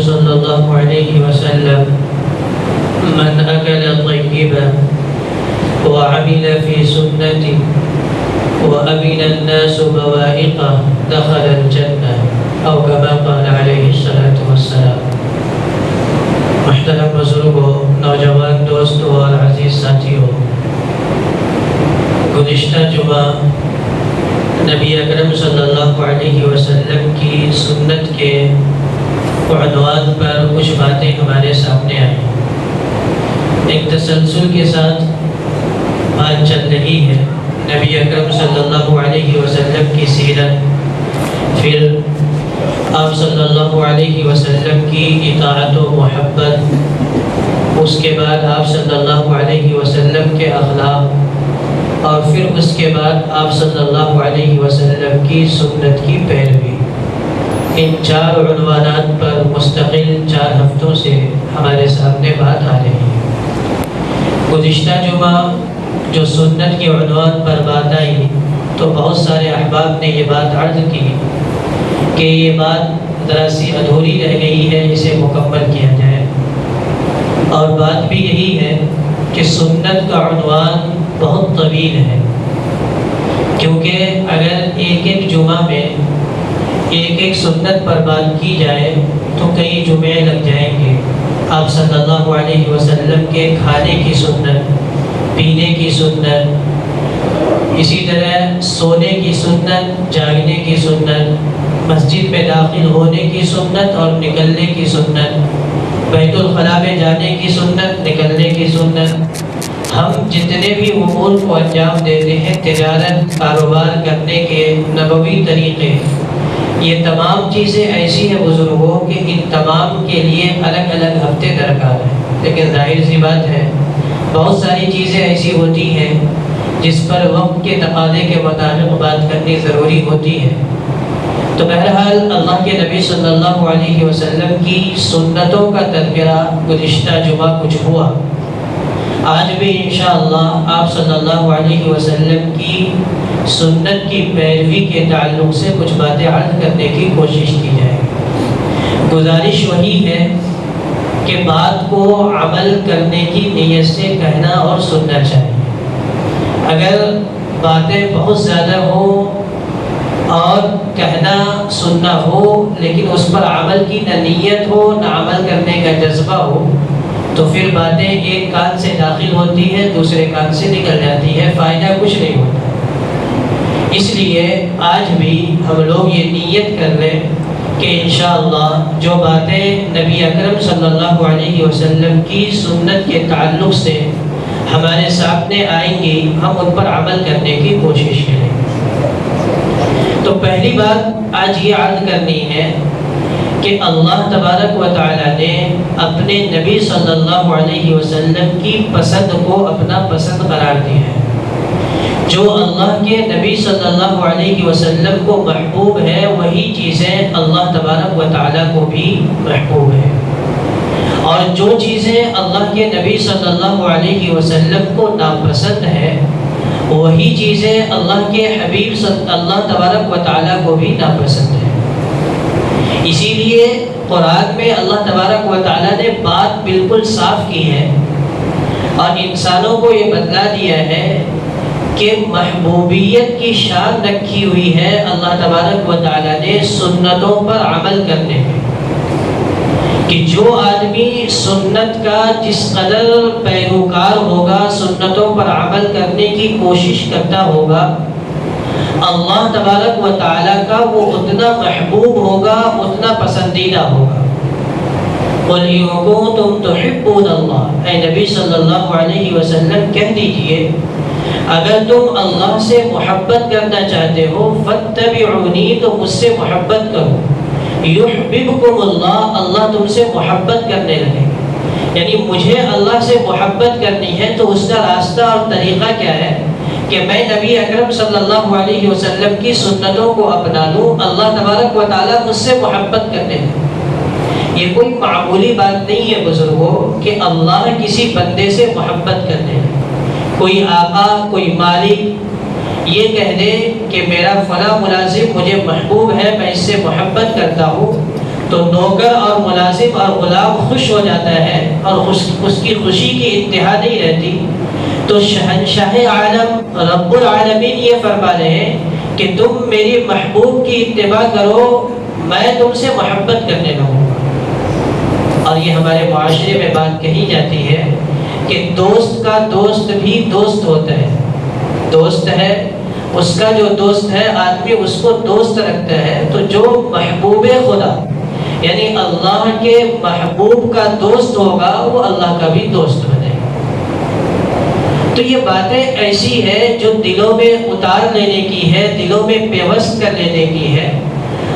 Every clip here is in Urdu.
صلی اللہ علیہ وسلم من اکل طیبا وعمل فی سنتی وامن الناس بوائقہ دخل الجنہ او کما قال علیہ الصلاۃ والسلام۔ محترم بزرگوں، نوجوان دوستوں اور عزیز ساتھیوں، گزشتہ جمعہ نبی اکرم صلی اللہ علیہ وسلم کی سنت کے عنوان پر کچھ باتیں ہمارے سامنے آئیں۔ ایک تسلسل کے ساتھ بات چل رہی ہے نبی اکرم صلی اللہ علیہ وسلم کی سیرت، پھر آپ صلی اللہ علیہ وسلم کی اطاعت و محبت، اس کے بعد آپ صلی اللہ علیہ وسلم کے اخلاق، اور پھر اس کے بعد آپ صلی اللہ علیہ وسلم کی سنت کی پیروی۔ ان چار عنوانات پر مستقل 4 ہفتوں سے ہمارے سامنے بات آ رہی ہے۔ گزشتہ جمعہ جو سنت کے عنوان پر بات آئی تو بہت سارے احباب نے یہ بات عرض کی کہ یہ بات ذرا سی ادھوری رہ گئی ہے، اسے مکمل کیا جائے۔ اور بات بھی یہی ہے کہ سنت کا عنوان بہت طویل ہے، کیونکہ اگر ایک جمعہ میں ایک سنت پر بات کی جائے تو کئی جمعے لگ جائیں گے۔ آپ صلی اللہ علیہ وسلم کے کھانے کی سنت، پینے کی سنت، اسی طرح سونے کی سنت، جاگنے کی سنت، مسجد میں داخل ہونے کی سنت اور نکلنے کی سنت، بیت الخلاء میں جانے کی سنت، نکلنے کی سنت، ہم جتنے بھی امور کو انجام دیتے ہیں، تجارت، کاروبار کرنے کے نبوی طریقے، یہ تمام چیزیں ایسی ہیں بزرگوں کہ ان تمام کے لیے الگ الگ ہفتے درکار ہیں۔ لیکن ظاہر سی بات ہے بہت ساری چیزیں ایسی ہوتی ہیں جس پر وقت کے تقاضے کے مطابق بات کرنی ضروری ہوتی ہے۔ تو بہرحال اللہ کے نبی صلی اللہ علیہ وسلم کی سنتوں کا تذکرہ گزشتہ جمعہ کچھ ہوا۔ آج بھی انشاءاللہ آپ صلی اللہ علیہ وسلم کی سنت کی پیروی کے تعلق سے کچھ باتیں عرض کرنے کی کوشش کی جائے۔ گزارش وہی ہے کہ بات کو عمل کرنے کی نیت سے کہنا اور سننا چاہیے۔ اگر باتیں بہت زیادہ ہوں اور کہنا سننا ہو لیکن اس پر عمل کی نہ نیت ہو نہ عمل کرنے کا جذبہ ہو تو پھر باتیں ایک کان سے داخل ہوتی ہیں، دوسرے کان سے نکل جاتی ہے، فائدہ کچھ نہیں ہوتا۔ اس لیے آج بھی ہم لوگ یہ نیت کر لیں کہ انشاءاللہ جو باتیں نبی اکرم صلی اللہ علیہ وسلم کی سنت کے تعلق سے ہمارے سامنے آئیں گی، ہم ان پر عمل کرنے کی کوشش کریں۔ تو پہلی بات آج یہ عرض کرنی ہے کہ اللہ تبارک و تعالی نے اپنے نبی صلی اللہ علیہ وسلم کی پسند کو اپنا پسند قرار دیا ہے۔ جو اللہ کے نبی صلی اللہ علیہ وسلم کو محبوب ہے وہی چیزیں اللہ تبارک و تعالی کو بھی محبوب ہے، اور جو چیزیں اللہ کے نبی صلی اللہ علیہ وسلم کو ناپسند ہے وہی چیزیں اللہ کے حبیب اللہ تبارک و تعالی کو بھی ناپسند ہے۔ اسی لیے قرآن میں اللہ تبارک و تعالیٰ نے بات بالکل صاف کی ہے اور انسانوں کو یہ بتلا دیا ہے کہ محبوبیت کی شان رکھی ہوئی ہے اللہ تبارک و تعالیٰ نے سنتوں پر عمل کرنے میں، کہ جو آدمی سنت کا جس قدر پیروکار ہوگا، سنتوں پر عمل کرنے کی کوشش کرتا ہوگا، اللہ تبارک و تعالیٰ کا وہ اتنا محبوب ہوگا، اتنا پسندیدہ ہوگا۔ قُلْ إِن كُنتُمْ تُحِبُّونَ اللَّهَ، اے نبی صلی اللہ علیہ وسلم کہہ دیجئے اگر تم اللہ سے محبت کرنا چاہتے ہو فَاتَّبِعُونِي، تو مجھ سے محبت کرو، يُحْبِبْكُمُ اللَّهُ، اللہ تم سے محبت کرنے لگے۔ یعنی مجھے اللہ سے محبت کرنی ہے تو اس کا راستہ اور طریقہ کیا ہے کہ میں نبی اکرم صلی اللہ علیہ وسلم کی سنتوں کو اپنا لوں، اللہ تبارک و تعالیٰ مجھ سے محبت کرنے لگے۔ یہ کوئی معمولی بات نہیں ہے بزرگوں کہ اللہ کسی بندے سے محبت کرنے لگے۔ کوئی آقا، کوئی مالک یہ کہہ دے کہ میرا فلاں ملازم مجھے محبوب ہے، میں اس سے محبت کرتا ہوں، تو نوکر اور ملازم اور غلام خوش ہو جاتا ہے اور اس کی خوشی کی انتہا نہیں رہتی، تو شہنشاہ عالم رب العالمین یہ فرما رہے ہیں کہ تم میری محبوب کی اتباع کرو، میں تم سے محبت کرنے لگوں گا۔ اور یہ ہمارے معاشرے میں بات کہی جاتی ہے کہ دوست کا دوست بھی دوست ہوتا ہے، دوست ہے اس کا جو دوست ہے آدمی اس کو دوست رکھتا ہے، تو جو محبوب خدا یعنی اللہ کے محبوب کا دوست ہوگا وہ اللہ کا بھی دوست بنے گا۔ تو یہ باتیں ایسی ہے جو دلوں میں اتار لینے کی ہے، دلوں میں پیوست کر لینے کی ہے،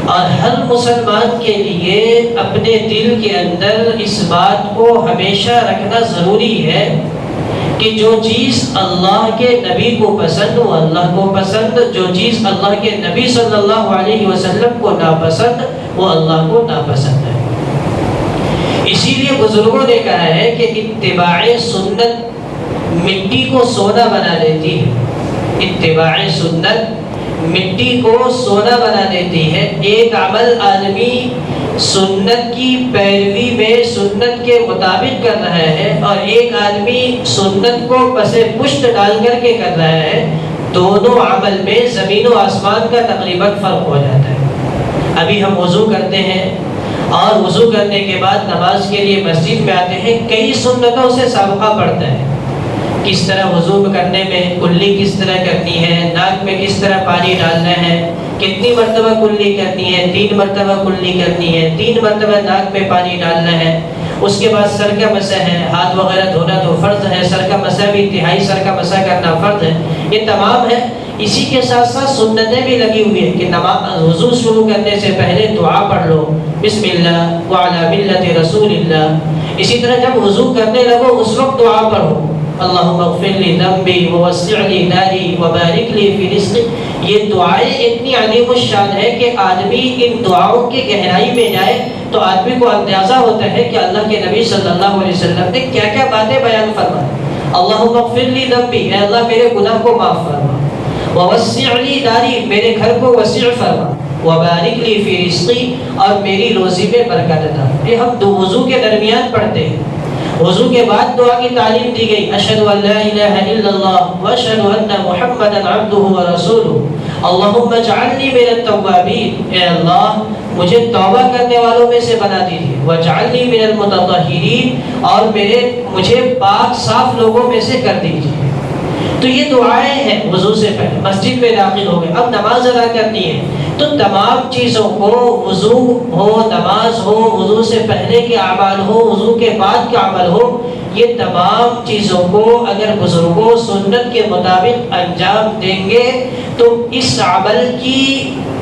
اور ہر مسلمان کے لیے اپنے دل کے اندر اس بات کو ہمیشہ رکھنا ضروری ہے کہ جو چیز اللہ کے نبی کو پسند وہ اللہ کو پسند، جو چیز اللہ کے نبی صلی اللہ علیہ وسلم کو ناپسند وہ اللہ کو ناپسند ہے۔ اسی لیے بزرگوں نے کہا ہے کہ اتباع سنت مٹی کو سونا بنا دیتی ہے، اتباع سنت مٹی کو سونا بنا دیتی ہے۔ ایک عمل آدمی سنت کی پیروی میں سنت کے مطابق کر رہا ہے اور ایک آدمی سنت کو پس پشت ڈال کر کے کر رہا ہے، دونوں عمل میں زمین و آسمان کا تقریباً فرق ہو جاتا ہے۔ ابھی ہم وضو کرتے ہیں اور وضو کرنے کے بعد نماز کے لیے مسجد میں آتے ہیں، کئی سنتوں سے سابقہ پڑتا ہے، کس طرح وضو کرنے میں کلی کس طرح کرنی ہے، ناک میں کس طرح پانی ڈالنا ہے، کتنی مرتبہ کلی کرنی ہے، 3 مرتبہ کلی کرنی ہے، 3 مرتبہ ناک میں پانی ڈالنا ہے، اس کے بعد سر کا مسح ہے، ہاتھ وغیرہ دھونا تو فرض ہے، سر کا مسح بھی تہائی سر کا مسح کرنا فرض ہے، یہ تمام ہے۔ اسی کے ساتھ ساتھ سنتیں بھی لگی ہوئی ہیں کہ نماز وضو شروع کرنے سے پہلے دعا پڑھ لو، بسم اللہ وعلی ملت رسول اللہ۔ اسی طرح جب وضو کرنے لگو اس وقت دعا پڑھو، اللہم اغفر لی ذنبی ووسع لی داری وبارک لی فی رزقی۔ یہ دعائیں اتنی عظیم الشان ہے کہ آدمی ان دعاؤں کی گہرائی میں جائے تو آدمی کو اندازہ ہوتا ہے کہ اللہ کے نبی صلی اللہ علیہ وسلم نے کیا کیا باتیں بیان فرمائی۔ اللہم اغفر لی ذنبی، اے اللہ میرے گناہ کو معاف فرما، ووسع لی داری، میرے گھر کو وسیع فرما، وبارک لی فی رزقی، اور میری روزی میں برکت عطا۔ یہ ہم دو وضو کے درمیان پڑھتے ہیں۔ وضو کے بعد دعا کی تعلیم دی گئی، اشہد ان لا الہ الا اللہ واشہد ان محمدا عبدہ ورسولہ، اللہم اجعلنی من التوابین، اے اللہ مجھے توبہ کرنے والوں میں سے بنا دیجیے، واجعلنی من المتطہرین، اور مجھے پاک صاف لوگوں میں سے کر دیجیے۔ تو یہ دعائیں ہیں وضو سے پہلے۔ مسجد میں داخل ہو گئے، اب نماز ادا کرنی ہے، تو تمام چیزوں کو، وضو ہو، نماز ہو، وضو سے پہلے کے اعمال ہو، وضو کے بعد کے عمل ہو، یہ تمام چیزوں کو اگر بزرگوں سنت کے مطابق انجام دیں گے تو اس عمل کی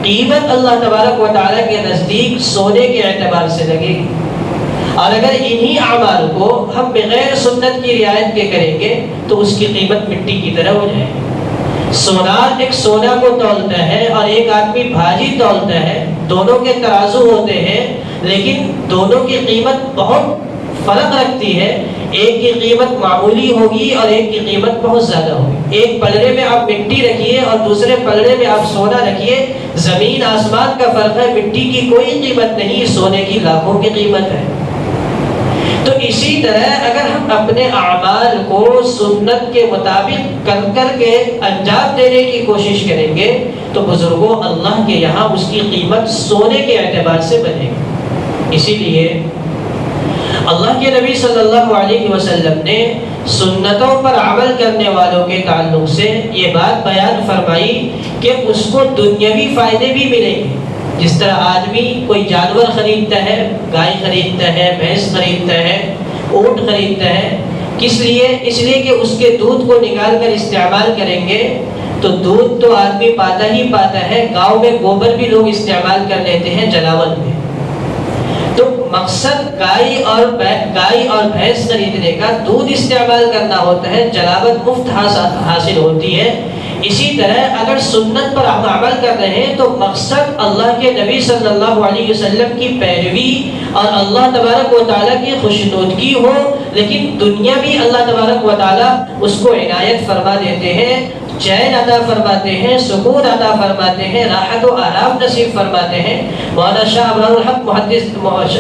قیمت اللہ تبارک و تعالیٰ کے نزدیک سونے کے اعتبار سے لگے گی۔ اور اگر انہی اعمال کو ہم بغیر سنت کی رعایت کے کریں گے تو اس کی قیمت مٹی کی طرح ہو جائے گی۔ سونار ایک سونا کو تولتا ہے اور ایک آدمی بھاجی تولتا ہے، دونوں کے ترازو ہوتے ہیں لیکن دونوں کی قیمت بہت فرق رکھتی ہے۔ ایک کی قیمت معمولی ہوگی اور ایک کی قیمت بہت زیادہ ہوگی۔ ایک پلڑے میں آپ مٹی رکھیے اور دوسرے پلڑے میں آپ سونا رکھیے، زمین آسمان کا فرق ہے، مٹی کی کوئی قیمت نہیں، سونے کی لاکھوں کی قیمت ہے۔ تو اسی طرح اگر ہم اپنے اعمال کو سنت کے مطابق کر کے انجام دینے کی کوشش کریں گے تو بزرگوں اللہ کے یہاں اس کی قیمت سونے کے اعتبار سے بنے گی۔ اسی لیے اللہ کے نبی صلی اللہ علیہ وسلم نے سنتوں پر عمل کرنے والوں کے تعلق سے یہ بات بیان فرمائی کہ اس کو دنیاوی فائدے بھی ملیں گے۔ جس طرح آدمی کوئی جانور خریدتا ہے، گائے خریدتا ہے، بھینس خریدتا ہے، اونٹ خریدتا ہے، کس لیے؟ اس لیے کہ اس کے دودھ کو نکال کر استعمال کریں گے تو دودھ تو آدمی پاتا ہی پاتا ہے، گاؤں میں گوبر بھی لوگ استعمال کر لیتے ہیں جلاون میں۔ تو مقصد گائے اور بھینس خریدنے کا دودھ استعمال کرنا ہوتا ہے، جلاوت مفت حاصل ہوتی ہے۔ اسی طرح اگر سنت پر ہم عمل کر رہے ہیں تو مقصد اللہ کے نبی صلی اللہ علیہ وسلم کی پیروی اور اللہ تبارک و تعالیٰ کی خوشنودگی ہو، لیکن دنیا بھی اللہ تبارک و تعالیٰ اس کو عنایت فرما دیتے ہیں۔ چین عطا فرماتے ہیں، سکون عطا فرماتے ہیں، راحت و آرام نصیب فرماتے ہیں۔ مولانا شاہ ابرار الحق محدث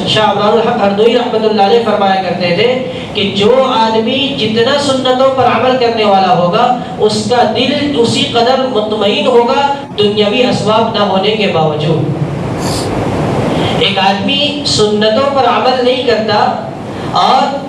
شاہ ابرار الحق ہردوئی رحمۃ اللہ علیہ فرمایا کرتے تھے کہ جو آدمی جتنا سنتوں پر عمل کرنے والا ہوگا اس کا دل اسی قدر مطمئن ہوگا دنیاوی اسباب نہ ہونے کے باوجود۔ ایک آدمی سنتوں پر عمل نہیں کرتا اور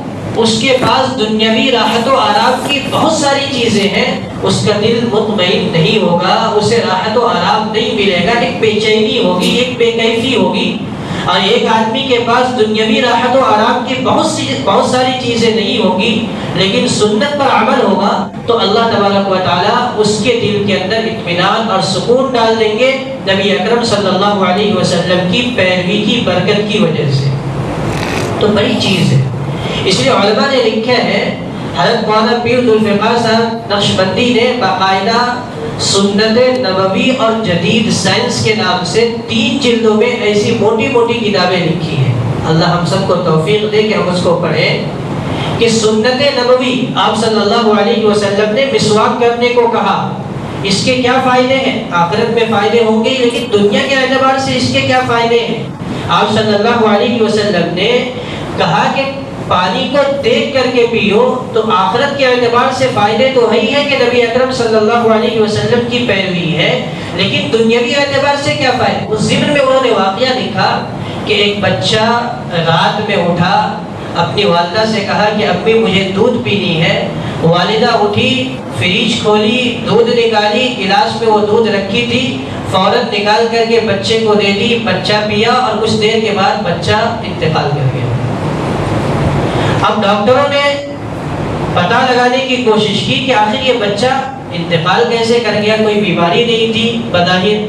اس کے پاس دنیاوی راحت و آرام کی بہت ساری چیزیں ہیں، اس کا دل مطمئن نہیں ہوگا، اسے راحت و آرام نہیں ملے گا، ایک بے چینی ہوگی، ایک بے کیفی ہوگی۔ اور ایک آدمی کے پاس دنیاوی راحت و آرام کی بہت ساری چیزیں نہیں ہوگی لیکن سنت پر عمل ہوگا تو اللہ تبارک و تعالیٰ اس کے دل کے اندر اطمینان اور سکون ڈال دیں گے نبی اکرم صلی اللہ علیہ وسلم کی پیروی کی برکت کی وجہ سے۔ تو بڑی چیز ہے، اس لیے علماء نے لکھا ہے، حضرت مولانا پیر ذوالفقار صاحب نقشبندی نے باقاعدہ سنت نبوی اور جدید سائنس کے نام سے 3 جلدوں میں ایسی موٹی موٹی کتابیں لکھی ہیں۔ اللہ ہم سب کو توفیق دے کہ ہم اس کو پڑھیں کہ سنت نبوی، آپ صلی اللہ علیہ وسلم نے مسواک کرنے کو کہا، اس کے کیا فائدے ہیں؟ آخرت میں فائدے ہوں گے لیکن دنیا کے اعتبار سے اس کے کیا فائدے ہیں؟ آپ صلی اللہ علیہ وسلم نے کہا کہ پانی کو دیکھ کر کے پیو، تو آخرت کے اعتبار سے فائدے تو ہے ہی ہے کہ نبی اکرم صلی اللہ علیہ وسلم کی پیروی ہے، لیکن دنیاوی اعتبار سے کیا فائدے؟ اس ضمن میں انہوں نے واقعہ لکھا کہ ایک بچہ رات میں اٹھا، اپنی والدہ سے کہا کہ امی مجھے دودھ پینی ہے۔ والدہ اٹھی، فریج کھولی، دودھ نکالی، گلاس میں وہ دودھ رکھی تھی، فوراً نکال کر کے بچے کو دے دی، بچہ پیا اور کچھ دیر کے بعد بچہ انتقال کر گیا۔ اب ڈاکٹروں نے پتہ لگانے کی کوشش کی کہ آخر یہ بچہ انتقال کیسے کر گیا، کوئی بیماری نہیں تھی بظاہر۔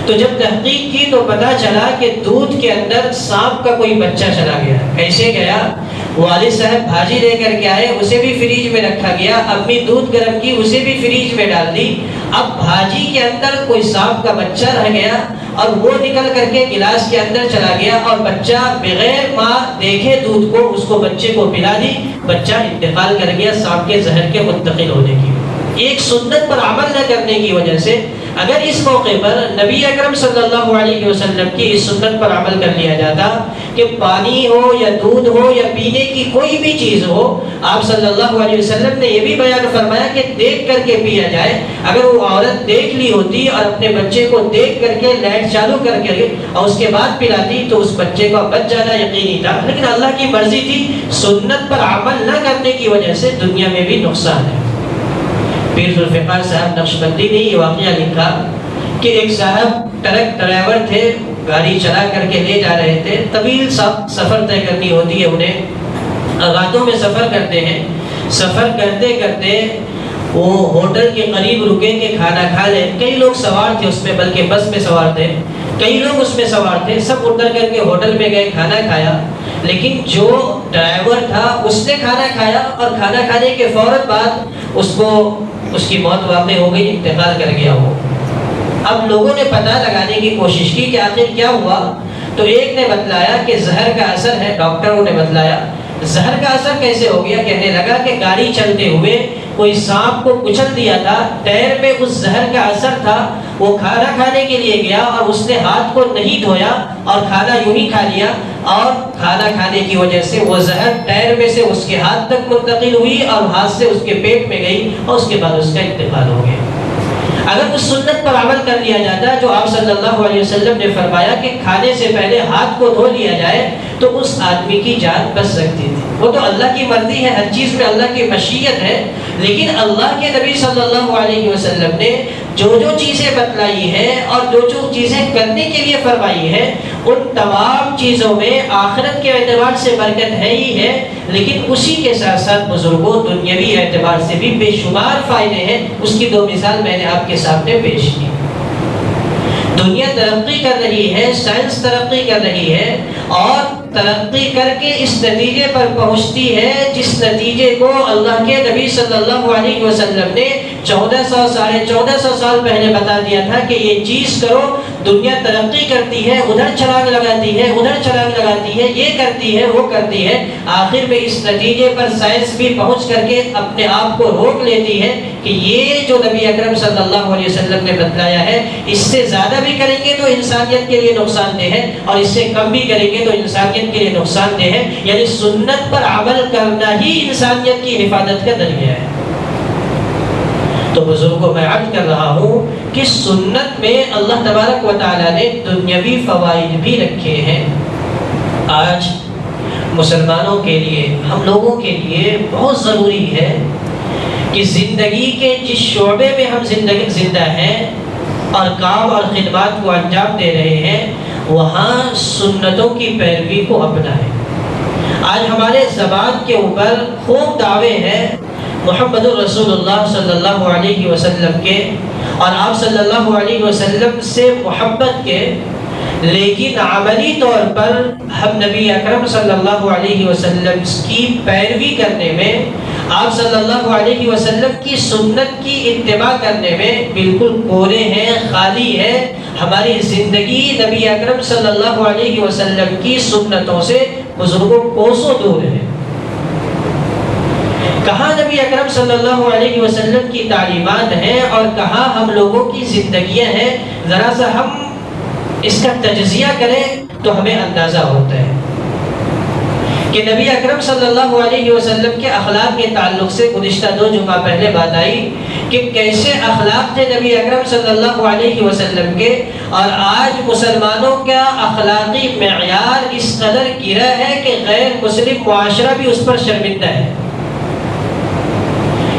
تو جب تحقیق کی تو پتہ چلا کہ دودھ کے اندر سانپ کا کوئی بچہ چلا گیا۔ کیسے گیا؟ والد صاحب بھاجی لے کر کے آئے، اسے بھی فریج میں رکھا گیا، امی دودھ گرم کی، اسے بھی فریج میں ڈال دی۔ اب بھاجی کے اندر کوئی سانپ کا بچہ رہ گیا اور وہ نکل کر کے گلاس کے اندر چلا گیا اور بچہ بغیر ماں دیکھے دودھ کو اس کو بچے کو پلا دی، بچہ انتقال کر گیا سانپ کے زہر کے منتقل ہونے کی۔ ایک سنت پر عمل نہ کرنے کی وجہ سے اگر اس موقع پر نبی اکرم صلی اللہ علیہ وسلم کی اس سنت پر عمل کر لیا جاتا کہ پانی ہو یا دودھ ہو یا پینے کی کوئی بھی چیز ہو، آپ صلی اللہ علیہ وسلم نے یہ بھی بیان فرمایا کہ دیکھ کر کے پیا جائے۔ اگر وہ عورت دیکھ لی ہوتی اور اپنے بچے کو دیکھ کر کے لائٹ چالو کر کے اور اس کے بعد پلاتی تو اس بچے کا بچ جانا یقینی تھا، لیکن اللہ کی مرضی تھی، سنت پر عمل نہ کرنے کی وجہ سے دنیا میں بھی نقصان ہے۔ پیر ذوالفقار صاحب نقشبندی نے یہ واقعہ لکھا کہ ایک صاحب ٹرک ڈرائیور تھے، گاڑی چلا کر کے لے جا رہے تھے، طویل سفر طے کرنی ہوتی ہے انہیں، راتوں میں سفر کرتے ہیں، سفر کرتے کرتے وہ ہوٹل کے قریب رکے کہ کھانا کھا لیں۔ کئی لوگ سوار تھے اس میں، بلکہ بس میں سوار تھے، کئی لوگ اس میں سوار تھے، سب اتر کر کے ہوٹل میں گئے، کھانا کھایا، لیکن جو ڈرائیور تھا اس نے کھانا کھایا اور کھانا کھانے کے فوراً بعد اس کی موت واقع ہو گئی، انتقال کر گیا وہ۔ اب لوگوں نے پتہ لگانے کی کوشش کی کہ آخر کیا ہوا، تو ایک نے بتلایا کہ زہر کا اثر ہے، ڈاکٹروں نے بتلایا زہر کا اثر کیسے ہو گیا، کہنے لگا کہ گاڑی چلتے ہوئے کوئی سانپ کو کچل دیا تھا، ٹائر میں اس زہر کا اثر تھا، وہ کھانا کھانے کے لیے گیا اور اس نے ہاتھ کو نہیں دھویا اور کھانا یوں ہی کھا لیا، اور کھانا کھانے کی وجہ سے وہ زہر ٹائر میں سے اس کے ہاتھ تک منتقل ہوئی اور ہاتھ سے اس کے پیٹ میں گئی اور اس کے بعد اس کا انتقال ہو گیا۔ اگر اس سنت پر عمل کر لیا جاتا جو آپ صلی اللہ علیہ وسلم نے فرمایا کہ کھانے سے پہلے ہاتھ کو دھو لیا جائے تو اس آدمی کی جان بچ سکتی تھی۔ وہ تو اللہ کی مرضی ہے، ہر چیز میں اللہ کی مشیت ہے، لیکن اللہ کے نبی صلی اللہ علیہ وسلم نے جو چیزیں بتلائی ہیں اور جو چیزیں کرنے کے لیے فرمائی ہیں، ان تمام چیزوں میں آخرت کے اعتبار سے برکت ہے ہی ہے، لیکن اسی کے ساتھ ساتھ بزرگوں دنیاوی اعتبار سے بھی بے شمار فائدے ہیں۔ اس کی 2 مثال میں نے آپ کے سامنے پیش کی۔ دنیا ترقی کر رہی ہے، سائنس ترقی کر رہی ہے اور ترقی کر کے اس نتیجے پر پہنچتی ہے جس نتیجے کو اللہ کے نبی صلی اللہ علیہ وسلم نے 1400 1450 سال پہلے بتا دیا تھا کہ یہ چیز کرو، دنیا ترقی کرتی ہے، ادھر چھلانگ لگاتی ہے، ادھر چھلانگ لگاتی ہے، یہ کرتی ہے، وہ کرتی ہے، آخر میں اس نتیجے پر سائنس بھی پہنچ کر کے اپنے آپ کو روک لیتی ہے کہ یہ جو نبی اکرم صلی اللہ علیہ وسلم نے بتلایا ہے، اس سے زیادہ بھی کریں گے تو انسانیت کے لیے نقصان دہ ہے، اور اس سے کم بھی کریں گے تو انسانیت کے لیے نقصان دہ ہے۔ یعنی سنت پر عمل کرنا ہی انسانیت کی حفاظت کا ذریعہ ہے۔ تو بزرگوں میں عرض کر رہا ہوں کہ سنت میں اللہ تبارک و تعالیٰ نے دنیاوی فوائد بھی رکھے ہیں۔ آج مسلمانوں کے لیے، ہم لوگوں کے لیے بہت ضروری ہے کہ زندگی کے جس شعبے میں ہم زندہ ہیں اور کام اور خدمات کو انجام دے رہے ہیں، وہاں سنتوں کی پیروی کو اپنائیں۔ آج ہمارے زبان کے اوپر خوب دعوے ہیں محمد الرسول اللہ صلی اللہ علیہ وسلم کے، اور آپ صلی اللہ علیہ وسلم سے محبت کے، لیکن عملی طور پر ہم نبی اکرم صلی اللہ علیہ وسلم کی پیروی کرنے میں، آپ صلی اللہ علیہ وسلم کی سنت کی اتباع کرنے میں بالکل کورے ہیں، خالی ہے۔ ہماری زندگی نبی اکرم صلی اللہ علیہ وسلم کی سنتوں سے بزرگوں کوسوں دور ہے۔ کہاں نبی اکرم صلی اللہ علیہ وسلم کی تعلیمات ہیں اور کہاں ہم لوگوں کی زندگیاں ہیں، ذرا سا ہم اس کا تجزیہ کریں تو ہمیں اندازہ ہوتا ہے کہ نبی اکرم صلی اللہ علیہ وسلم کے اخلاق کے تعلق سے گزشتہ 2 جمعہ پہلے بات آئی کہ کیسے اخلاق تھے نبی اکرم صلی اللہ علیہ وسلم کے، اور آج مسلمانوں کا اخلاقی معیار اس قدر گرا ہے کہ غیر مسلم معاشرہ بھی اس پر شرمندہ ہے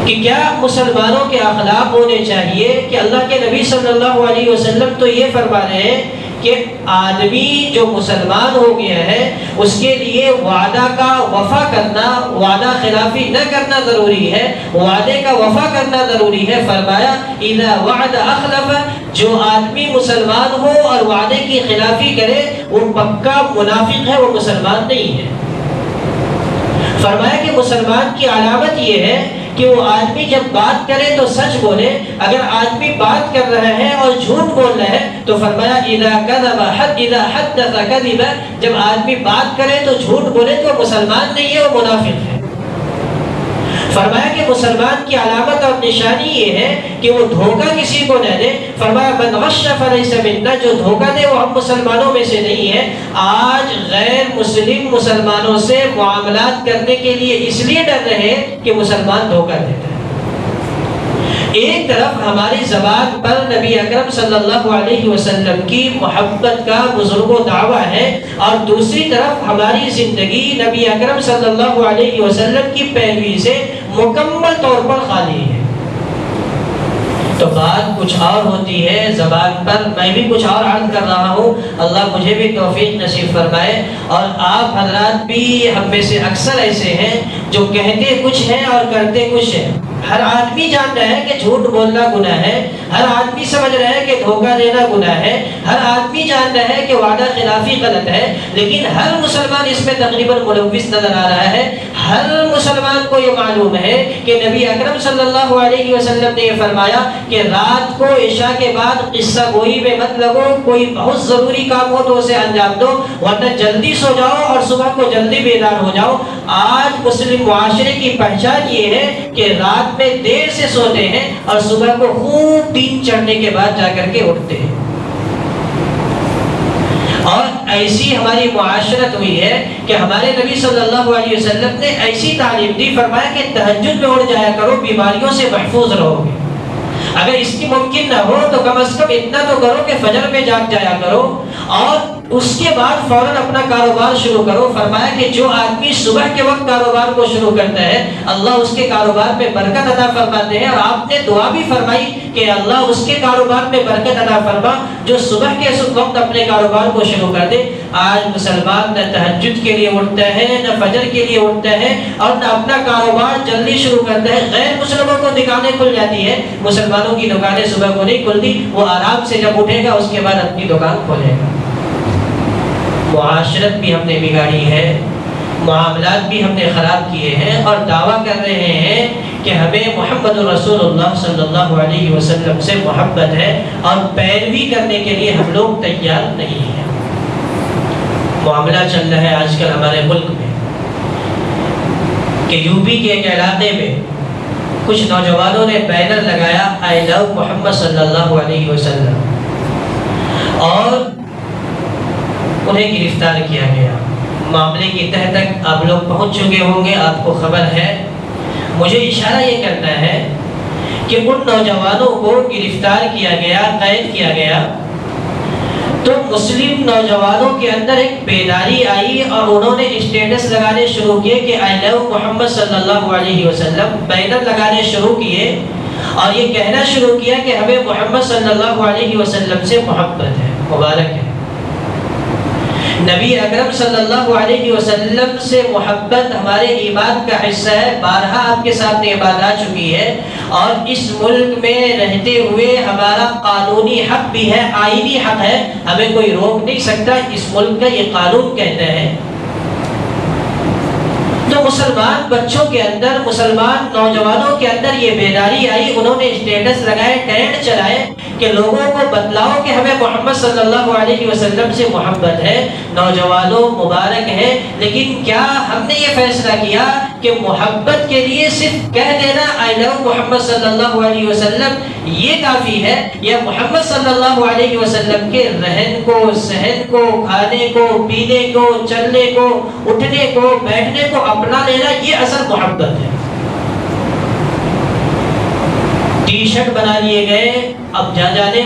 کہ کیا مسلمانوں کے اخلاق ہونے چاہیے کہ اللہ کے نبی صلی اللہ علیہ وسلم تو یہ فرما رہے ہیں کہ آدمی جو مسلمان ہو گیا ہے اس کے لیے وعدہ کا وفا کرنا، وعدہ خلافی نہ کرنا ضروری ہے، وعدے کا وفا کرنا ضروری ہے۔ فرمایا اذا وعد اخلف، جو آدمی مسلمان ہو اور وعدے کی خلافی کرے وہ پکا منافق ہے، وہ مسلمان نہیں ہے۔ فرمایا کہ مسلمان کی علامت یہ ہے کہ وہ آدمی جب بات کرے تو سچ بولے، اگر آدمی بات کر رہا ہے اور جھوٹ بول رہا ہے تو فرمایا اذا حدث کذب، جب آدمی بات کرے تو جھوٹ بولے تو مسلمان نہیں ہے، وہ منافق ہے۔ فرمایا کہ مسلمان کی علامت اور نشانی یہ ہے کہ وہ دھوکہ کسی کو نہ دے۔ فرمایا من غش فلیس منا، جو دھوکہ دے وہ ہم مسلمانوں میں سے نہیں ہے۔ آج غیر مسلم مسلمانوں سے معاملات کرنے کے لیے اس لیے ڈر رہے ہیں کہ مسلمان دھوکہ دیتا ہے۔ ایک طرف ہماری زبان پر نبی اکرم صلی اللہ علیہ وسلم کی محبت کا بزرگوں دعویٰ ہے، اور دوسری طرف ہماری زندگی نبی اکرم صلی اللہ علیہ وسلم کی پیروی سے مکمل طور پر خالی ہے۔ تو بات کچھ اور ہوتی ہے زبان پر، میں بھی کچھ اور عرض کر رہا ہوں، اللہ مجھے بھی توفیق نصیب فرمائے، اور آپ حضرات بھی ہم میں سے اکثر ایسے ہیں جو کہتے کچھ ہیں اور کرتے کچھ ہیں۔ ہر آدمی جان رہا ہے کہ جھوٹ بولنا گناہ ہے، ہر آدمی سمجھ رہا ہے کہ دھوکہ دینا گناہ ہے، ہر آدمی جان رہا ہے کہ وعدہ خلافی غلط ہے، لیکن ہر مسلمان اس میں تقریباً ملوث نظر آ رہا ہے۔ ہر مسلمان کو یہ معلوم ہے کہ نبی اکرم صلی اللہ علیہ وسلم نے یہ فرمایا کہ رات کو عشاء کے بعد قصہ گوئی میں مت لگو، کوئی بہت ضروری کام ہو تو اسے انجام دو، ورنہ جلدی سو جاؤ اور صبح کو جلدی بیدار ہو جاؤ۔ آج مسلم معاشرے کی پہچان یہ ہے کہ رات میں دیر سے سوتے ہیں اور صبح کو خوب دن چڑھنے کے بعد جا کر کے اٹھتے ہیں، اور ایسی ہماری معاشرت ہوئی ہے کہ ہمارے نبی صلی اللہ علیہ وسلم نے ایسی تعلیم دی، فرمایا کہ تہجد میں اٹھ جایا کرو، بیماریوں سے محفوظ رہو گے۔ اگر اس کی ممکن نہ ہو تو کم از کم اتنا تو کرو کہ فجر میں جاگ جایا کرو، اور اس کے بعد فوراً اپنا کاروبار شروع کرو۔ فرمایا کہ جو آدمی صبح کے وقت کاروبار کو شروع کرتا ہے اللہ اس کے کاروبار میں برکت عطا فرماتے ہیں، اور آپ نے دعا بھی فرمائی کہ اللہ اس کے کاروبار میں برکت عطا فرما جو صبح کے وقت اپنے کاروبار کو شروع کر دے۔ آج مسلمان نہ تہجد کے لیے اٹھتا ہے، نہ فجر کے لیے اٹھتا ہے، اور نہ اپنا کاروبار جلدی شروع کرتا ہے۔ غیر مسلموں کو دکانیں کھل جاتی ہے، مسلمانوں کی دکانیں صبح کو نہیں کھلتی، وہ آرام سے جب اٹھے گا اس کے بعد اپنی دکان کھولے گا۔ معاشرت بھی ہم نے بگاڑی ہے، معاملات بھی ہم نے خراب کیے ہیں، اور دعویٰ کر رہے ہیں کہ ہمیں محمد رسول اللہ صلی اللہ علیہ وسلم سے محبت ہے اور پیروی کرنے کے لیے ہم لوگ تیار نہیں ہیں۔ معاملہ چل رہا ہے آج کل ہمارے ملک میں کہ یو پی کے ایک علاقے میں کچھ نوجوانوں نے بینر لگایا آئی لو محمد صلی اللہ علیہ وسلم، اور انہیں گرفتار کیا گیا۔ معاملے کی تہ تک آپ لوگ پہنچ چکے ہوں گے، آپ کو خبر ہے۔ مجھے اشارہ یہ کرنا ہے کہ ان نوجوانوں کو گرفتار کیا گیا، قید کیا گیا، تو مسلم نوجوانوں کے اندر ایک بیداری آئی اور انہوں نے اسٹیٹس لگانے شروع کیے کہ آئی لو محمد صلی اللہ علیہ وسلم، بینر لگانے شروع کیے اور یہ کہنا شروع کیا کہ ہمیں محمد صلی اللہ علیہ وسلم سے محبت ہے۔ مبارک ہے، نبی اکرم صلی اللہ علیہ وسلم سے محبت ہمارے ایمان کا حصہ ہے۔ بارہا آپ کے سامنے یہ بات آ چکی ہے، اور اس ملک میں رہتے ہوئے ہمارا قانونی حق بھی ہے، آئینی حق ہے، ہمیں کوئی روک نہیں سکتا، اس ملک کا یہ قانون کہتا ہے۔ تو مسلمان بچوں کے اندر، مسلمان نوجوانوں کے اندر یہ بیداری آئی، انہوں نے اسٹیٹس لگائے، ٹرینڈ چلائے کہ لوگوں کو بتلاؤ کہ ہمیں محمد صلی اللہ علیہ وسلم سے محبت ہے۔ نوجوانوں مبارک ہے، لیکن کیا ہم نے یہ فیصلہ کیا کہ محبت کے لیے صرف کہہ دینا آئی لو محمد صلی اللہ علیہ وسلم یہ کافی ہے، یا محمد صلی اللہ علیہ وسلم کے رہن کو، سہن کو، کھانے کو، پینے کو، چلنے کو، اٹھنے کو، بیٹھنے کو اپنا لینا یہ اصل محبت ہے؟ ٹی شرٹ بنا لیے گئے، اب جانے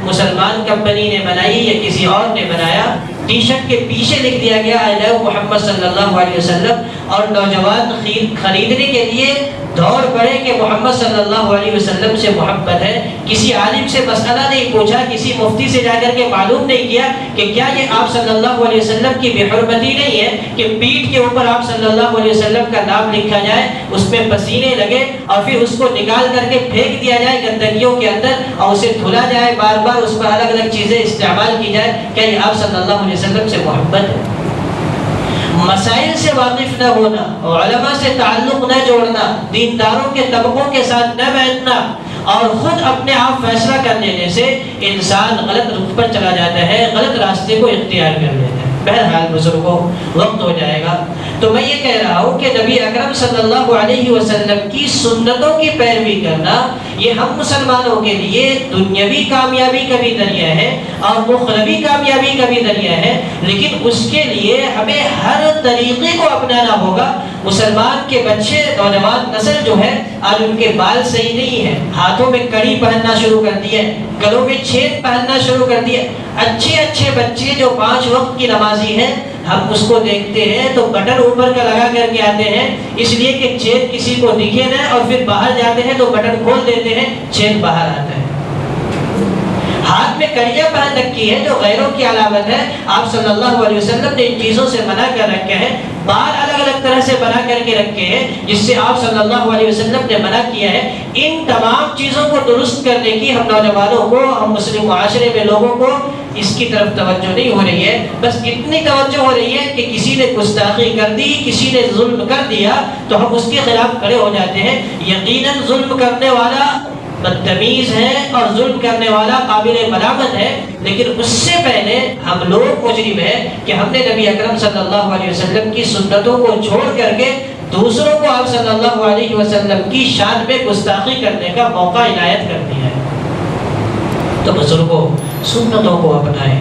مسلمان کمپنی نے بنائی یا کسی اور نے بنایا، ٹی شرٹ کے پیچھے لکھ دیا گیا آئی لو محمد صلی اللہ علیہ وسلم، اور نوجوان خریدنے کے لیے دوڑ پڑے کہ محمد صلی اللہ علیہ وسلم سے محبت ہے۔ کسی عالم سے مسئلہ نہیں پوچھا، کسی مفتی سے جا کر کے معلوم نہیں کیا کہ کیا یہ آپ صلی اللہ علیہ وسلم کی بے حرمتی نہیں ہے کہ پیٹھ کے اوپر آپ صلی اللہ علیہ وسلم کا نام لکھا جائے، اس میں پسینے لگے اور پھر اس کو نکال کر کے پھینک دیا جائے گندگیوں کے اندر اور اسے دھلا جائے، بار بار اس پر الگ الگ چیزیں استعمال کی جائے، کیا یہ آپ صلی اللہ علیہ وسلم سے محبت ہے؟ مسائل سے واقف نہ ہونا، علماء سے تعلق نہ جوڑنا، دینداروں کے طبقوں کے ساتھ نہ بیٹھنا اور خود اپنے آپ فیصلہ کر لینے سے انسان غلط رخ پر چلا جاتا ہے، غلط راستے کو اختیار کر لیتا ہے۔ بہرحال بزرگوں، وقت ہو جائے گا، تو میں یہ کہہ رہا ہوں کہ نبی اکرم صلی اللہ علیہ وسلم کی سنتوں کی پیروی کرنا یہ ہم مسلمانوں کے لیے دنیاوی کامیابی کا بھی ذریعہ ہے اور اخروی کامیابی کا بھی ذریعہ ہے، لیکن اس کے لیے ہمیں ہر طریقے کو اپنانا ہوگا۔ مسلمان کے بچے، نوجوان نسل جو ہے، آج ان کے بال صحیح نہیں ہے، ہاتھوں میں کڑی پہننا شروع کر دی ہے، گلوں میں چھید پہننا شروع کر دیا۔ اچھے اچھے بچے جو 5 وقت کی نمازی ہیں، ہم اس کو دیکھتے ہیں تو بٹن اوپر کا لگا کر کے آتے ہیں، اس لیے کہ چھید کسی کو دکھے نہ، اور پھر باہر جاتے ہیں تو بٹن کھول دیتے ہیں، چھید باہر آتا ہے۔ ہاتھ میں کڑیاں پہن رکھی ہے جو غیروں کی علامت ہے۔ آپ صلی اللہ علیہ وسلم نے ان چیزوں سے منع کر رکھے ہیں۔ بال الگ الگ طرح سے بنا کر کے رکھے ہیں جس سے آپ صلی اللہ علیہ وسلم نے منع کیا ہے۔ ان تمام چیزوں کو درست کرنے کی ہم نوجوانوں کو، ہم مسلم معاشرے میں لوگوں کو اس کی طرف توجہ نہیں ہو رہی ہے۔ بس اتنی توجہ ہو رہی ہے کہ کسی نے گستاخی کر دی، کسی نے ظلم کر دیا تو ہم اس کے خلاف کھڑے ہو جاتے ہیں۔ یقیناً ظلم کرنے والا بدتمیز ہے اور ظلم کرنے والا قابل ملامت ہے، لیکن اس سے پہلے ہم لوگ مجرم ہیں کہ ہم نے نبی اکرم صلی اللہ علیہ وسلم کی سنتوں کو چھوڑ کر کے دوسروں کو آپ صلی اللہ علیہ وسلم کی شان میں گستاخی کرنے کا موقع عنایت کر دیا ہے۔ تو بزرگوں، سنتوں کو اپنائیں۔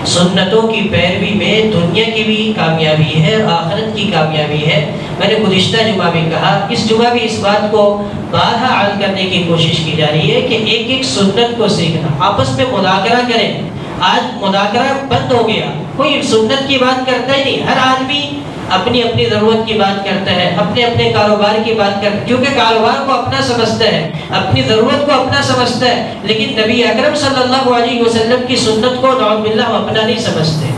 سنتوں کی پیروی میں دنیا کی بھی کامیابی ہے، آخرت کی کامیابی ہے۔ میں نے گزشتہ جمعہ بھی کہا، اس جمعہ بھی اس بات کو بارہا عرض کرنے کی کوشش کی جا رہی ہے کہ ایک ایک سنت کو سیکھنا، آپس میں مذاکرہ کریں۔ آج مذاکرہ بند ہو گیا، کوئی سنت کی بات کرتا ہی نہیں، ہر آدمی اپنی اپنی ضرورت کی بات کرتا ہے، اپنے اپنے کاروبار کی بات کرتا ہے، کیونکہ کاروبار کو اپنا سمجھتا ہے، اپنی ضرورت کو اپنا سمجھتا ہے، لیکن نبی اکرم صلی اللہ علیہ وسلم کی سنت کو نعوذ باللہ ہم اپنا نہیں سمجھتے۔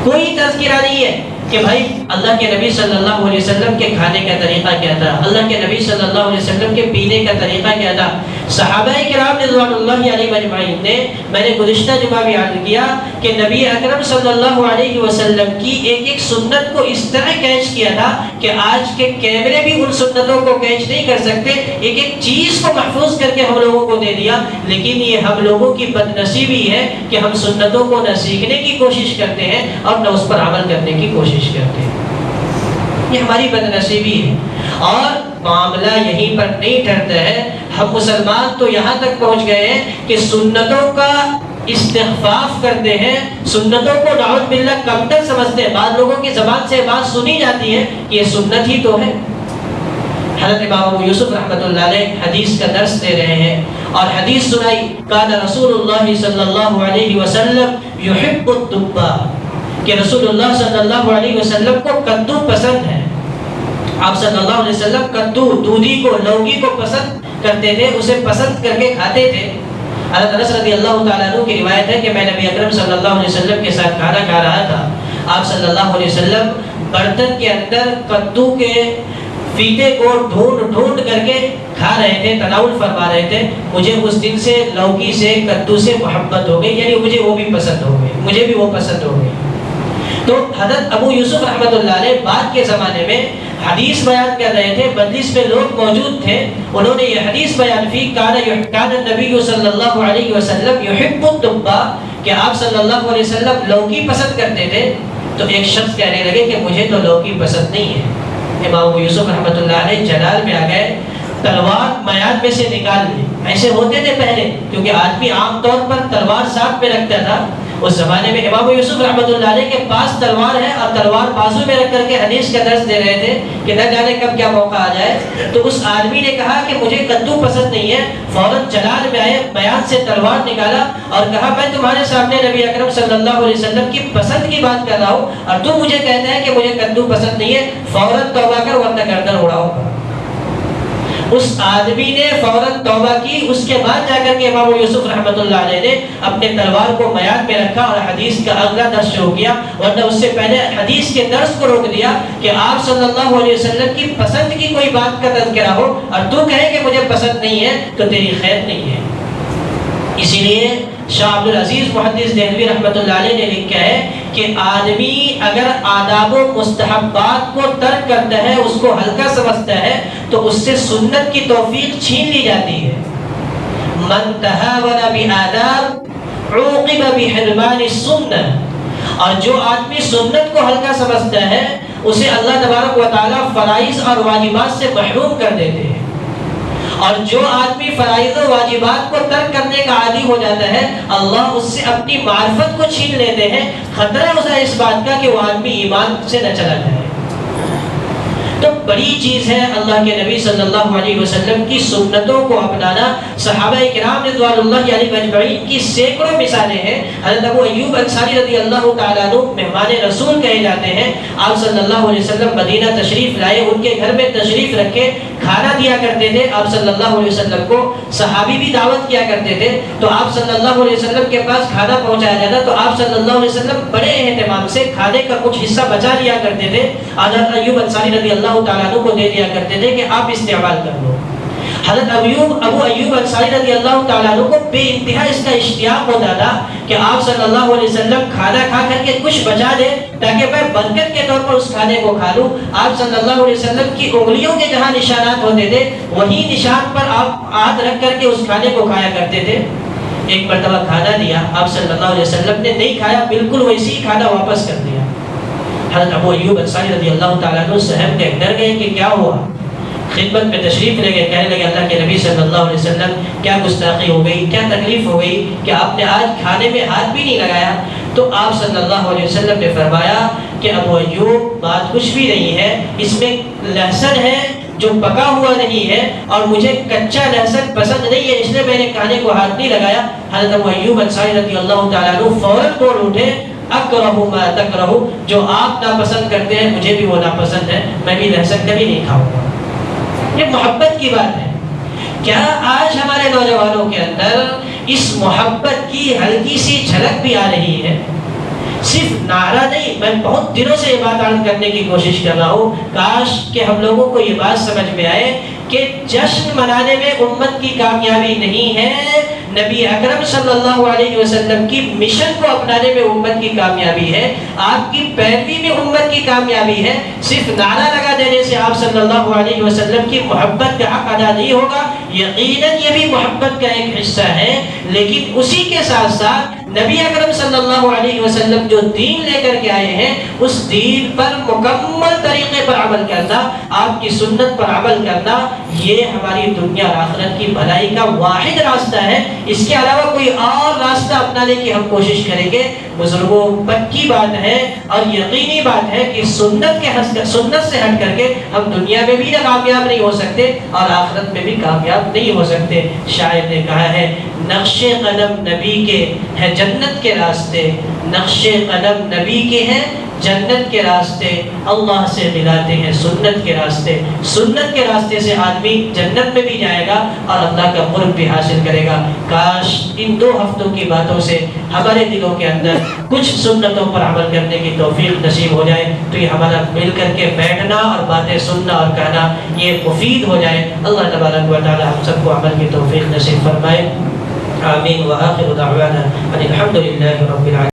کوئی تذکرہ نہیں ہے کہ بھائی اللہ کے نبی صلی اللہ علیہ وسلم کے کھانے کا طریقہ کیا تھا، اللہ کے نبی صلی اللہ علیہ وسلم کے پینے کا طریقہ کیا تھا۔ صحابہ کرام رضوان اللہ علیہم اجمعین نے، میں نے گزشتہ جمعہ بھی عرض کیا کہ نبی اکرم صلی اللہ علیہ وسلم کی ایک ایک سنت کو اس طرح کیچ کیا تھا کہ آج کے کیمرے بھی ان سنتوں کو کیچ نہیں کر سکتے، ایک ایک چیز کو محفوظ کر کے ہم لوگوں کو دے دیا. لیکن یہ ہم لوگوں کی بد نصیبی ہے کہ ہم سنتوں کو نہ سیکھنے کی کوشش کرتے ہیں اور نہ اس پر عمل کرنے کی کوشش کرتے ہیں. یہ ہماری بد نصیبی ہے. اور معاملہ یہیں پر نہیں ٹھہرتا ہے، ہم مسلمان تو یہاں تک پہنچ گئے ہیں کہ سنتوں کا استخفاف کرتے ہیں، سنتوں کو نعوذ باللہ کمتر سمجھتے ہیں. بعض لوگوں کی زبان سے بات سنی جاتی ہے کہ یہ سنت ہی تو ہے. حضرت امام ابو یوسف رحمۃ اللہ علیہ حدیث کا درس دے رہے ہیں اور حدیث سنائی، کان رسول اللہ صلی اللہ علیہ وسلم یحب الدبا، کہ رسول اللہ صلی اللہ علیہ وسلم کو کدو پسند ہے. آپ صلی اللہ علیہ وسلم کدو، دودھی کو، لوکی کو پسند کرتے تھے، اسے پسند کر کے کھاتے تھے. حضرت انس رضی اللہ تعالیٰ عنہ کی روایت ہے کہ میں نبی اکرم صلی اللہ علیہ وسلم کے ساتھ کھانا کھا رہا تھا. آپ صلی اللہ علیہ وسلم برتن کے اندر کدو کے فیتے کو ڈھونڈ ڈھونڈ کر کے کھا رہے تھے، تناول فرما رہے تھے. مجھے اس دن سے لوکی سے، کدو سے محبت ہو گئی، یعنی مجھے وہ بھی پسند ہو گئی، مجھے بھی وہ پسند ہو گئی. تو حضرت ابو یوسف رحمۃ اللہ علیہ بعد کے زمانے میں حدیث بیان کر رہے تھے، مجلس میں لوگ موجود تھے، انہوں نے یہ حدیث بیان کی، کان النبی صلی اللہ علیہ وسلم یحب الدبا، کہ آپ صلی اللہ علیہ وسلم لوکی پسند کرتے تھے. تو ایک شخص کہنے لگے کہ مجھے تو لوکی پسند نہیں ہے. امام ابو یوسف رحمۃ اللہ علیہ جلال میں آ گئے، تلوار میان میں سے نکال لی. ایسے ہوتے تھے پہلے، کیونکہ آدمی عام طور پر تلوار ساتھ میں رکھتا تھا. اس زمانے میں امام یوسف رحمۃ اللہ علیہ کے پاس تلوار ہے اور تلوار بازو میں رکھ کر کے حدیث کا درس دے رہے تھے کہ نہ جانے کب کیا موقع آ جائے. تو اس آدمی نے کہا کہ مجھے کدو پسند نہیں ہے. فوراً جلال میں آئے، بیان سے تلوار نکالا اور کہا میں تمہارے سامنے نبی اکرم صلی اللہ علیہ وسلم کی پسند کی بات کر رہا ہوں اور تم مجھے کہتے ہیں کہ مجھے کدو پسند نہیں ہے. فوراً توبہ کر ورنہ گردن اڑاؤ. اس آدمی نے فوراً توبہ کی. اس کے بعد جا کر کے امام یوسف رحمۃ اللہ علیہ نے اپنے تلوار کو میان میں رکھا اور حدیث کا اگلا درس شروع کیا، ورنہ اس سے پہلے حدیث کے درس کو روک دیا کہ آپ صلی اللہ علیہ وسلم کی پسند کی کوئی بات کا تذکرہ ہو اور تو کہے کہ مجھے پسند نہیں ہے تو تیری خیر نہیں ہے. اسی لیے شاہ عبد العزیز محدث دہلوی رحمۃ اللہ علیہ نے لکھا ہے کہ آدمی اگر آداب و مستحبات کو ترک کرتا ہے، اس کو ہلکا سمجھتا ہے، تو اس سے سنت کی توفیق چھین لی جاتی ہے. من تہاون بآداب عوقب بحرمان السنہ، اور جو آدمی سنت کو ہلکا سمجھتا ہے اسے اللہ تبارک و تعالیٰ فرائض اور واجبات سے محروم کر دیتے ہیں. اور جو آدمی فرائض و واجبات کو ترک کرنے کا عادی ہو جاتا ہے، اللہ اس سے اپنی معرفت کو چھین لیتے ہیں. خطرہ اسے اس بات کا کہ وہ آدمی ایمان سے نہ چلا جائے. تو بڑی چیز ہے اللہ کے نبی صلی اللہ علیہ وسلم کی سنتوں کو اپنانا. صحابہ کرام رضوان اللہ علیہم اجمعین کی سینکڑوں مثالیں ہیں. حضرت ابو ایوب انصاری رضی اللہ تعالیٰ عنہ مہمان رسول کہے جاتے ہیں. آپ صلی اللہ علیہ وسلم مدینہ تشریف لائے، ان کے گھر میں تشریف رکھے، کھانا دیا کرتے تھے. آپ صلی اللہ علیہ وسلم کو صحابی بھی دعوت کیا کرتے تھے، تو آپ صلی اللہ علیہ وسلم کے پاس کھانا پہنچایا جاتا تو آپ صلی اللہ علیہ وسلم بڑے اہتمام سے کھانے کا کچھ حصہ بچا لیا کرتے تھے. حضرت ایوب انصاری رضی اللہ تعالیٰ عنہ کو دے دیا کرتے تھے کہ آپ استعمال کر لو. حضرت ابو ایوب انصاری رضی اللہ تعالیٰ عنہ کو بے انتہا اس کا اشتیاق ہوتا تھا کہ آپ صلی اللہ علیہ وسلم کھانا کھا کر کے کچھ بچا دیں تاکہ میں برکت کے طور پر اس کھانے کو کھا لوں. آپ صلی اللہ علیہ وسلم کی انگلیوں کے جہاں نشانات ہوتے تھے وہی نشان پر آپ ہاتھ رکھ کر کے اس کھانے کو کھایا کرتے تھے. ایک مرتبہ کھانا دیا، آپ صلی اللہ علیہ وسلم نے نہیں کھایا، بالکل ویسے ہی کھانا واپس کر دیا. حضرت ابو ایوب انصاری رضی اللہ تعالیٰ عنہ صاحب کے ڈر گئے کہ کیا ہوا. خدمت میں تشریف لے گئے، کہنے لگے اللہ کے نبی صلی اللہ علیہ وسلم کیا گستاخی ہو گئی، کیا تکلیف ہو گئی کہ آپ نے آج کھانے میں ہاتھ بھی نہیں لگایا. تو آپ صلی اللہ علیہ وسلم نے فرمایا کہ ابو ایوب بات کچھ بھی نہیں ہے، اس میں لہسن ہے جو پکا ہوا نہیں ہے اور مجھے کچا لہسن پسند نہیں ہے، اس لیے میں نے کھانے کو ہاتھ نہیں لگایا. حضرت ابو ایوب انصاری رضی اللہ تعالیٰ عنہ فوراً بول اٹھے اکرہ ما تکرہ، جو آپ ناپسند کرتے ہیں مجھے بھی وہ ناپسند ہے، میں بھی لہسن کبھی نہیں کھاؤں گا. یہ محبت کی بات ہے. کیا آج ہمارے نوجوانوں کے اندر اس محبت کی ہلکی سی جھلک بھی آ رہی ہے؟ صرف نعرہ نہیں. میں بہت دنوں سے یہ بات عرض کرنے کی کوشش کر رہا ہوں، کاش کہ ہم لوگوں کو یہ بات سمجھ میں آئے کہ جشن منانے میں امت کی کامیابی نہیں ہے، نبی اکرم صلی اللہ علیہ وسلم کی مشن کو اپنانے میں امت کی کامیابی ہے، آپ کی پیروی میں امت کی کامیابی ہے۔ صرف نعرہ لگا دینے سے آپ صلی اللہ علیہ وسلم کی محبت کا حق ادا نہیں ہوگا، یقیناً یہ بھی محبت کا ایک حصہ ہے، لیکن اسی کے ساتھ ساتھ نبی اکرم صلی اللہ علیہ وسلم جو دین لے کر کے آئے ہیں اس دین پر مکمل طریقے پر عمل کرنا، آپ کی سنت پر عمل کرنا، یہ ہماری دنیا اور آخرت کی بھلائی کا واحد راستہ ہے۔ اس کے علاوہ کوئی اور راستہ اپنانے کی ہم کوشش کریں گے، بزرگوں پکی بات ہے اور یقینی بات ہے کہ سنت سے ہٹ کر کے ہم دنیا میں بھی کامیاب نہیں ہو سکتے اور آخرت میں بھی کامیاب نہیں ہو سکتے۔ شاعر نے کہا ہے نقش قدم نبی کے ہے جنت کے راستے، نقش قدم نبی کے ہیں جنت کے راستے، اللہ سے ملاتے ہیں سنت کے راستے۔ سنت کے راستے سے آدمی جنت میں بھی جائے گا اور اللہ کا قرب بھی حاصل کرے گا۔ کاش ان 2 ہفتوں کی باتوں سے ہمارے دلوں کے اندر کچھ سنتوں پر عمل کرنے کی توفیق نصیب ہو جائے تو یہ ہمارا مل کر کے بیٹھنا اور باتیں سننا اور کہنا یہ مفید ہو جائے۔ اللہ تبارک و تعالی ہم سب کو عمل کی توفیق نصیب فرمائے، آمین۔ وآخر دعوانا ان الحمد للہ رب العالمین۔